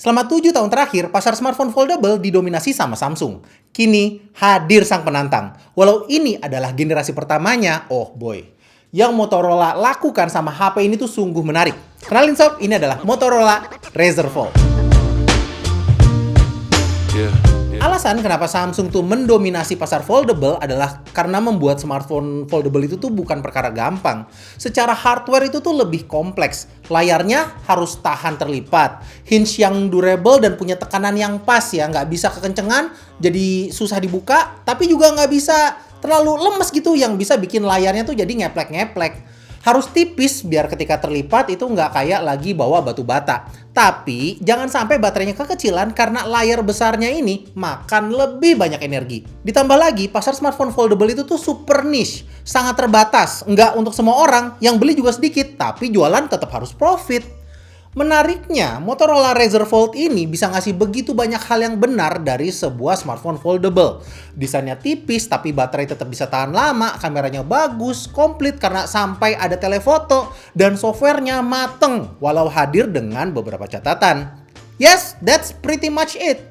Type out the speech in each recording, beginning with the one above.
Selama 7 tahun terakhir, pasar smartphone foldable didominasi sama Samsung. Kini, hadir sang penantang. Walau ini adalah generasi pertamanya, oh boy. Yang Motorola lakukan sama HP ini tuh sungguh menarik. Kenalin sob, ini adalah Motorola Razr Fold. Alasan kenapa Samsung tuh mendominasi pasar foldable adalah karena membuat smartphone foldable itu tuh bukan perkara gampang. Secara hardware itu tuh lebih kompleks. Layarnya harus tahan terlipat, hinge yang durable dan punya tekanan yang pas ya, nggak bisa kekencengan, jadi susah dibuka, tapi juga nggak bisa terlalu lemes gitu yang bisa bikin layarnya tuh jadi ngeplek-ngeplek. Harus tipis biar ketika terlipat itu nggak kayak lagi bawa batu bata. Tapi jangan sampai baterainya kekecilan karena layar besarnya ini makan lebih banyak energi. Ditambah lagi pasar smartphone foldable itu tuh super niche, sangat terbatas. Nggak untuk semua orang, yang beli juga sedikit, tapi jualan tetap harus profit. Menariknya, Motorola Razr Fold ini bisa ngasih begitu banyak hal yang benar dari sebuah smartphone foldable. Desainnya tipis tapi baterai tetap bisa tahan lama, kameranya bagus, komplit karena sampai ada telefoto, dan softwarenya mateng walau hadir dengan beberapa catatan. Yes, that's pretty much it.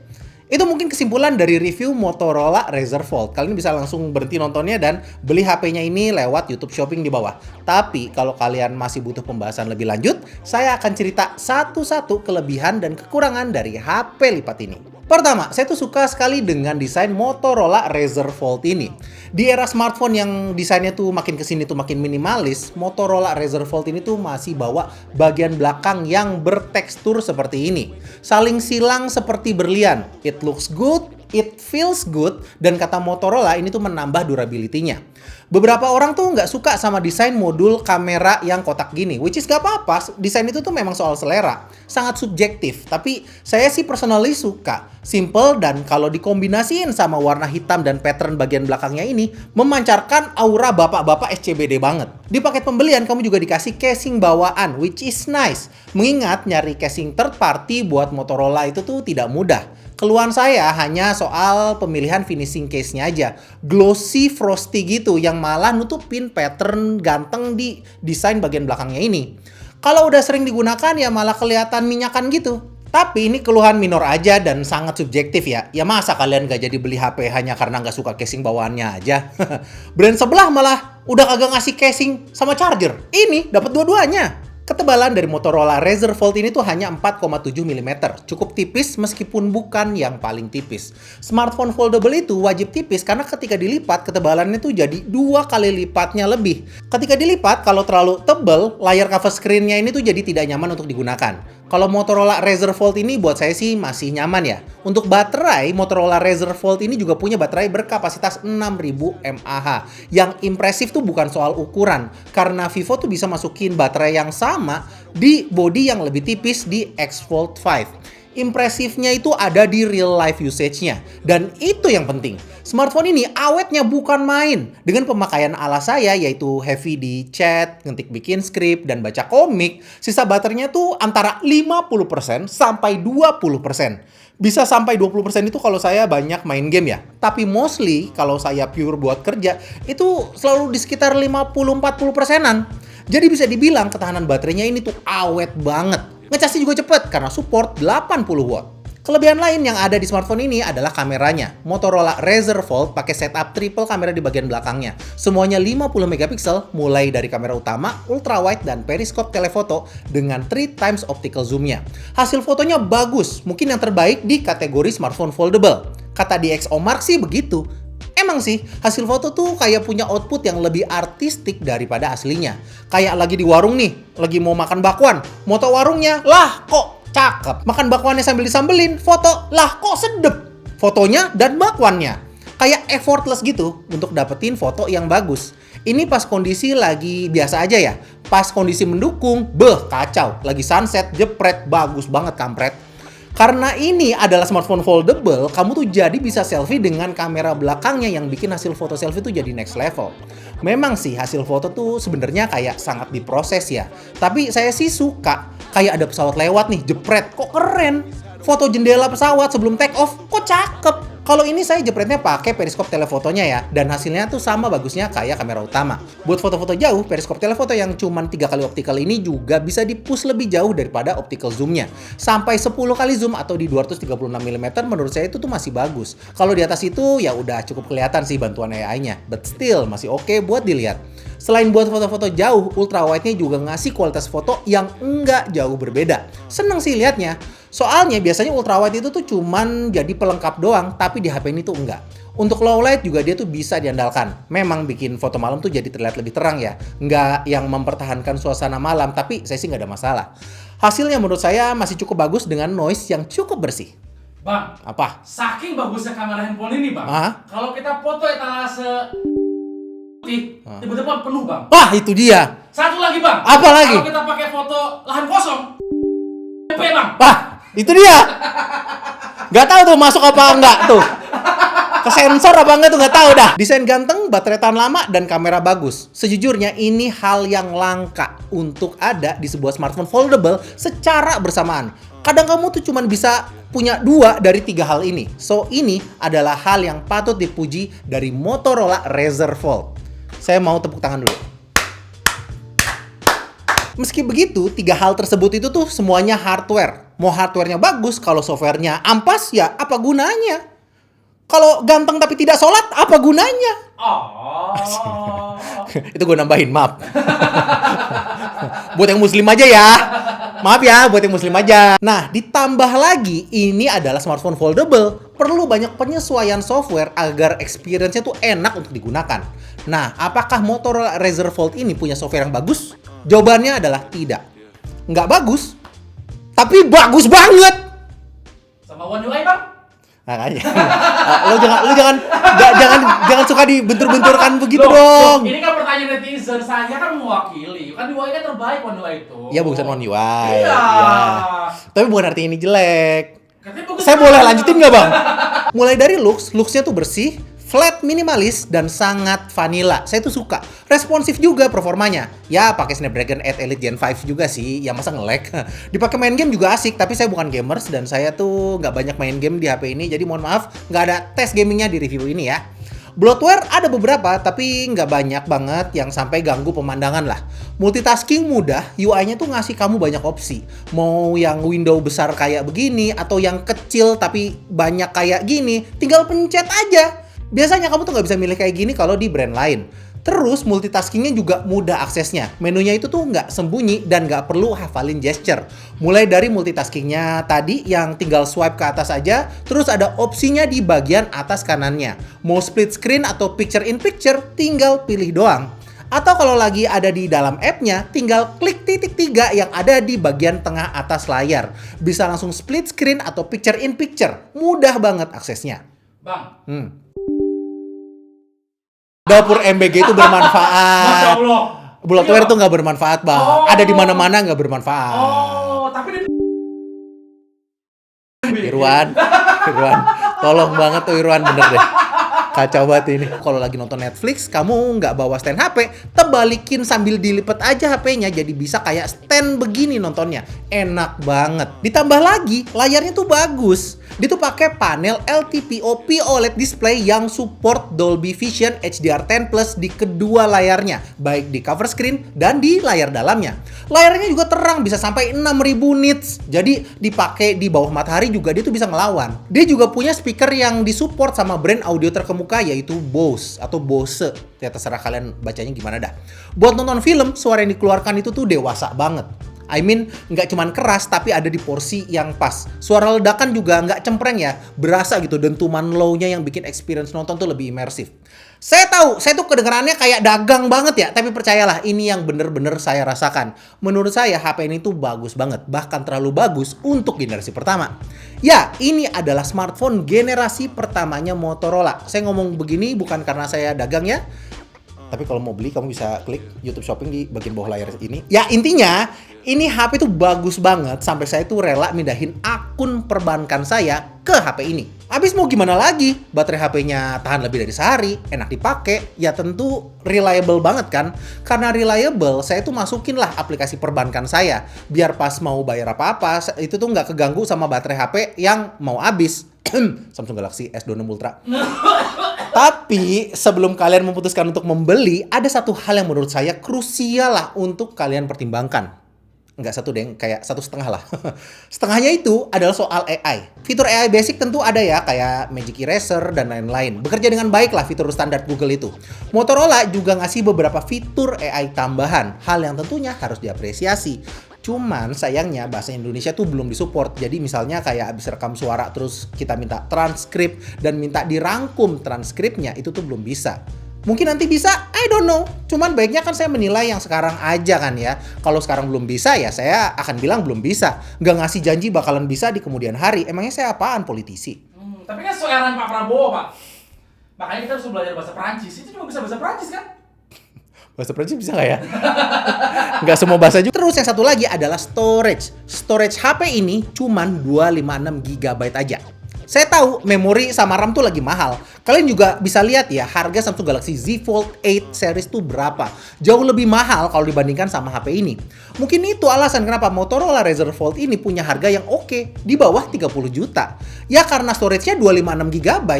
Itu mungkin kesimpulan dari review Motorola Razr Fold. Kalian bisa langsung berhenti nontonnya dan beli HP-nya ini lewat YouTube Shopping di bawah. Tapi kalau kalian masih butuh pembahasan lebih lanjut, saya akan cerita satu-satu kelebihan dan kekurangan dari HP lipat ini. Pertama, saya tuh suka sekali dengan desain Motorola Razr Fold ini. Di era smartphone yang desainnya tuh makin kesini tuh makin minimalis, Motorola Razr Fold ini tuh masih bawa bagian belakang yang bertekstur seperti ini. Saling silang seperti berlian. It looks good, it feels good, dan kata Motorola ini tuh menambah durability-nya. Beberapa orang tuh nggak suka sama desain modul kamera yang kotak gini, which is gak apa-apa, desain itu tuh memang soal selera, sangat subjektif, tapi saya sih personally suka. Simple dan kalau dikombinasiin sama warna hitam dan pattern bagian belakangnya ini, memancarkan aura bapak-bapak SCBD banget. Di paket pembelian kamu juga dikasih casing bawaan, which is nice, mengingat nyari casing third party buat Motorola itu tuh tidak mudah. Keluhan saya hanya soal pemilihan finishing case-nya aja. Glossy frosty gitu yang malah nutupin pattern ganteng di desain bagian belakangnya ini. Kalau udah sering digunakan ya malah kelihatan minyakan gitu. Tapi ini keluhan minor aja dan sangat subjektif ya. Ya masa kalian gak jadi beli HP hanya karena gak suka casing bawaannya aja? Brand sebelah malah udah kagak ngasih casing sama charger. Ini dapat dua-duanya. Ketebalan dari Motorola Razr Fold ini tuh hanya 4,7 mm. Cukup tipis meskipun bukan yang paling tipis. Smartphone foldable itu wajib tipis karena ketika dilipat ketebalannya tuh jadi 2 kali lipatnya lebih. Ketika dilipat kalau terlalu tebal, layar cover screen-nya ini tuh jadi tidak nyaman untuk digunakan. Kalau Motorola Razr Fold ini buat saya sih masih nyaman ya. Untuk baterai, Motorola Razr Fold ini juga punya baterai berkapasitas 6000 mAh. Yang impresif tuh bukan soal ukuran, karena Vivo tuh bisa masukin baterai yang sama di bodi yang lebih tipis di X Fold 5. Impresifnya itu ada di real life usage-nya. Dan itu yang penting. Smartphone ini awetnya bukan main. Dengan pemakaian ala saya yaitu heavy di chat, ngetik bikin skrip, dan baca komik, sisa baterainya tuh antara 50% sampai 20%. Bisa sampai 20% itu kalau saya banyak main game ya. Tapi mostly kalau saya pure buat kerja, itu selalu di sekitar 50-40%-an. Jadi bisa dibilang ketahanan baterainya ini tuh awet banget. Ngecasnya juga cepet karena support 80 watt. Kelebihan lain yang ada di smartphone ini adalah kameranya. Motorola Razr Fold pakai setup triple kamera di bagian belakangnya. Semuanya 50 megapiksel, mulai dari kamera utama, ultrawide, dan periskop telefoto dengan 3 times optical zoom-nya. Hasil fotonya bagus, mungkin yang terbaik di kategori smartphone foldable. Kata DxOMark sih begitu. Emang sih, hasil foto tuh kayak punya output yang lebih artistik daripada aslinya. Kayak lagi di warung nih, lagi mau makan bakwan. Moto warungnya, lah kok cakep. Makan bakwannya sambil disambelin, foto, lah kok sedep. Fotonya dan bakwannya. Kayak effortless gitu untuk dapetin foto yang bagus. Ini pas kondisi lagi biasa aja ya. Pas kondisi mendukung, kacau. Lagi sunset, jepret, bagus banget kampret. Karena ini adalah smartphone foldable, kamu tuh jadi bisa selfie dengan kamera belakangnya yang bikin hasil foto selfie tuh jadi next level. Memang sih hasil foto tuh sebenarnya kayak sangat diproses ya. Tapi saya sih suka, kayak ada pesawat lewat nih, jepret, kok keren. Foto jendela pesawat sebelum take off, kok cakep. Kalau ini saya jepretnya pakai periskop telefotonya ya, dan hasilnya tuh sama bagusnya kayak kamera utama. Buat foto-foto jauh, periskop telefoto yang cuma 3 kali optical ini juga bisa di-push lebih jauh daripada optical zoom-nya. Sampai 10 kali zoom atau di 236 mm menurut saya itu tuh masih bagus. Kalau di atas itu ya udah cukup kelihatan sih bantuan AI-nya, but still masih oke buat dilihat. Selain buat foto-foto jauh, ultra wide-nya juga ngasih kualitas foto yang enggak jauh berbeda. Seneng sih liatnya. Soalnya biasanya ultra wide itu tuh cuman jadi pelengkap doang, tapi di HP ini tuh enggak. Untuk low light juga dia tuh bisa diandalkan. Memang bikin foto malam tuh jadi terlihat lebih terang ya. Enggak yang mempertahankan suasana malam, tapi saya sih nggak ada masalah. Hasilnya menurut saya masih cukup bagus dengan noise yang cukup bersih. Bang, Apa? saking bagusnya kamera handphone ini, Bang. Hah? Kalau kita foto etalase tiba-tiba penuh, Bang. Wah, itu dia. Satu lagi, Bang. Apa lagi? Kalau kita pakai foto lahan kosong, Bang. Wah, itu dia. Nggak tahu tuh masuk apa enggak tuh. Kesensor apa enggak tuh nggak tahu dah. Desain ganteng, baterai tahan lama, dan kamera bagus. Sejujurnya ini hal yang langka untuk ada di sebuah smartphone foldable secara bersamaan. Kadang kamu tuh cuma bisa punya 2 dari 3 hal ini. So, ini adalah hal yang patut dipuji dari Motorola Razr Fold. Saya mau tepuk tangan dulu. Meski begitu, 3 hal tersebut itu tuh semuanya hardware. Mau hardware-nya bagus, kalau software-nya ampas, ya apa gunanya? Kalau ganteng tapi tidak sholat, apa gunanya? Oh. Itu gue nambahin, maaf. Buat yang muslim aja ya. Maaf ya, buat yang muslim aja. Nah, ditambah lagi, ini adalah smartphone foldable. Perlu banyak penyesuaian software agar experience-nya tuh enak untuk digunakan. Nah, apakah Motorola Razr Fold ini punya software yang bagus? Jawabannya adalah tidak. Nggak bagus, tapi bagus banget. Sama One UI, Bang? Makanya, lu jangan suka dibentur-benturkan begitu Loh, dong. ini kan pertanyaan netizen, saya kan mewakili. Kan UI kan terbaik One UI itu. Ya bagusan One UI. Iya. Ya. Tapi bukan artinya ini jelek. Katanya bagus Saya banget. boleh lanjutin nggak, Bang? Mulai dari looks-nya tuh bersih, flat minimalis, dan sangat vanilla. Saya tuh suka. Responsif juga performanya. Ya, pakai Snapdragon 8 Elite Gen 5 juga sih. Ya, masa nge-lag? Dipakai main game juga asik, tapi saya bukan gamers dan saya tuh nggak banyak main game di HP ini. Jadi mohon maaf, nggak ada tes gamingnya di review ini ya. Bloatware ada beberapa, tapi nggak banyak banget yang sampai ganggu pemandangan lah. Multitasking mudah, UI-nya tuh ngasih kamu banyak opsi. Mau yang window besar kayak begini, atau yang kecil tapi banyak kayak gini, tinggal pencet aja. Biasanya kamu tuh nggak bisa milih kayak gini kalau di brand lain. Terus multitaskingnya juga mudah aksesnya. Menunya itu tuh nggak sembunyi dan nggak perlu hafalin gesture. Mulai dari multitaskingnya tadi yang tinggal swipe ke atas aja, terus ada opsinya di bagian atas kanannya. Mau split screen atau picture in picture, tinggal pilih doang. Atau kalau lagi ada di dalam app-nya, tinggal klik titik 3 yang ada di bagian tengah atas layar. Bisa langsung split screen atau picture in picture. Mudah banget aksesnya. Bang. Dapur MBG itu Masya bermanfaat. Allah. Bloatware Iya. tuh nggak bermanfaat, Bang. Oh. Ada di mana-mana nggak bermanfaat. Oh, tapi di Irwan, tolong banget tuh Irwan, bener deh. Kacau banget ini. Kalau lagi nonton Netflix, kamu nggak bawa stand HP, tebalikin sambil dilipat aja HP-nya, jadi bisa kayak stand begini nontonnya. Enak banget. Ditambah lagi, layarnya tuh bagus. Dia tuh pakai panel LTPO OLED display yang support Dolby Vision HDR10 Plus di kedua layarnya, baik di cover screen dan di layar dalamnya. Layarnya juga terang, bisa sampai 6000 nits. Jadi dipakai di bawah matahari juga dia tuh bisa ngelawan. Dia juga punya speaker yang disupport sama brand audio terkemuka yaitu Bose atau Bose. Ya terserah kalian bacanya gimana dah. Buat nonton film, suara yang dikeluarkan itu tuh dewasa banget. I mean, nggak cuman keras, tapi ada di porsi yang pas. Suara ledakan juga nggak cempreng ya. Berasa gitu, dentuman low-nya yang bikin experience nonton tuh lebih imersif. Saya tahu, saya tuh kedengarannya kayak dagang banget ya. Tapi percayalah, ini yang bener-bener saya rasakan. Menurut saya, HP ini tuh bagus banget. Bahkan terlalu bagus untuk generasi pertama. Ya, ini adalah smartphone generasi pertamanya Motorola. Saya ngomong begini bukan karena saya dagang ya. Tapi kalau mau beli, kamu bisa klik YouTube Shopping di bagian bawah layar ini. Ya, intinya, ini HP tuh bagus banget sampai saya tuh rela mindahin akun perbankan saya ke HP ini. Habis mau gimana lagi? Baterai HP-nya tahan lebih dari sehari, enak dipakai, ya tentu reliable banget kan? Karena reliable, saya tuh masukin lah aplikasi perbankan saya. Biar pas mau bayar apa-apa, itu tuh nggak keganggu sama baterai HP yang mau habis. Samsung Galaxy S26 Ultra. Tapi sebelum kalian memutuskan untuk membeli, ada satu hal yang menurut saya krusial lah untuk kalian pertimbangkan. Nggak satu deh, kayak 1,5 lah. Setengahnya itu adalah soal AI. Fitur AI basic tentu ada ya, kayak Magic Eraser dan lain-lain. Bekerja dengan baik lah fitur standar Google itu. Motorola juga ngasih beberapa fitur AI tambahan, hal yang tentunya harus diapresiasi. Cuman sayangnya bahasa Indonesia tuh belum disupport. Jadi misalnya kayak abis rekam suara terus kita minta transkrip dan minta dirangkum transkripnya, itu tuh belum bisa. Mungkin nanti bisa, I don't know. Cuman baiknya kan saya menilai yang sekarang aja kan ya. Kalau sekarang belum bisa ya saya akan bilang belum bisa. Nggak ngasih janji bakalan bisa di kemudian hari. Emangnya saya apaan, politisi? Tapi kan soalan Pak Prabowo, Pak. Makanya kita harus belajar bahasa Perancis. Itu cuma bisa bahasa Perancis kan? Bahasa Prancis bisa nggak ya? Nggak semua bahasa juga. Terus yang satu lagi adalah storage. Storage HP ini cuman 256 GB aja. Saya tahu memori sama RAM tuh lagi mahal. Kalian juga bisa lihat ya harga Samsung Galaxy Z Fold 8 series tuh berapa. Jauh lebih mahal kalau dibandingkan sama HP ini. Mungkin itu alasan kenapa Motorola Razr Fold ini punya harga yang oke, di bawah 30 juta. Ya karena storage-nya 256 GB.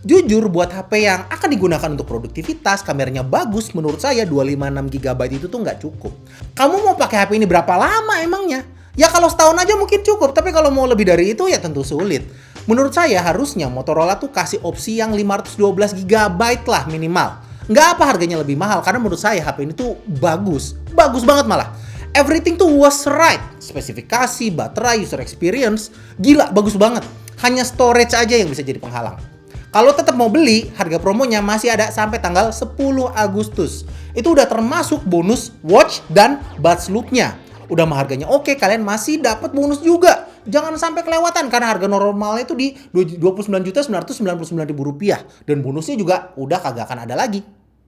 Jujur buat HP yang akan digunakan untuk produktivitas, kameranya bagus, menurut saya 256 GB itu tuh nggak cukup. Kamu mau pakai HP ini berapa lama emangnya? Ya kalau setahun aja mungkin cukup, tapi kalau mau lebih dari itu ya tentu sulit. Menurut saya harusnya Motorola tuh kasih opsi yang 512 GB lah minimal. Nggak apa harganya lebih mahal, karena menurut saya HP ini tuh bagus. Bagus banget malah. Everything tuh was right. Spesifikasi, baterai, user experience, gila bagus banget. Hanya storage aja yang bisa jadi penghalang. Kalau tetap mau beli, harga promonya masih ada sampai tanggal 10 Agustus. Itu udah termasuk bonus watch dan buds loop-nya. Udah mah harganya oke, kalian masih dapat bonus juga. Jangan sampai kelewatan karena harga normalnya itu di Rp29.999.000 dan bonusnya juga udah kagak akan ada lagi.